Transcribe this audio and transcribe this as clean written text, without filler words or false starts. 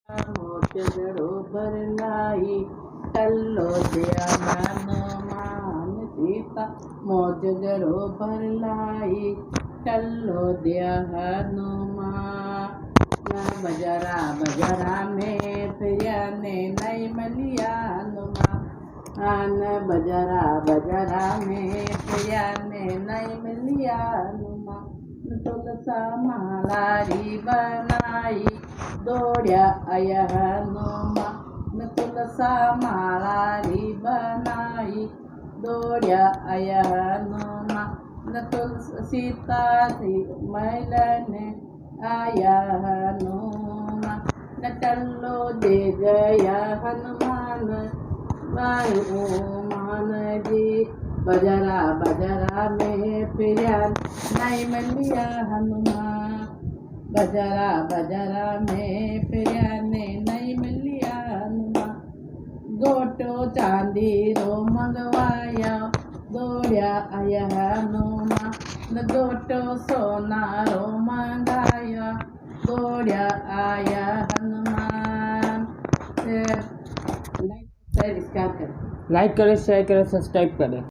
મોજગડો ભરલાઈ ટલ્લો દયા હનુમાન સીતા મોજગડો ભરલાઈ ટલ્લો દયા હનુમાન બજરા બજરા મેં ફિર્યા ને નહીં મળ્યા હનુમાન બજરા બજરા મેં ફિર્યા ને નહીં મળ્યા હનુમાન તુલસા માલારી બનાઈ દોડ્યા આયા હનુમાન તુલસા માલારી બનાઈ દોડ્યા આયા હનુમાન સીતાથી મૈલને આયા હનુમાન ટલ્લો દે ગયા હનુમાન હનુમાનજી બજરા બજરા મેં ફિર્યા નહીં મળ્યા હનુમાન બજરા બજરા મેં ફિર્યા ને નહીં મળ્યા હનુમાન ગોટો ચાંદીરો મંગવાયા દોડ્યા આયા હનુમાન ગોટો સોનારો મંગાયા દોડ્યા આયા હનુમાન लाइक करें, शेयर करें, सब्सक्राइब करें।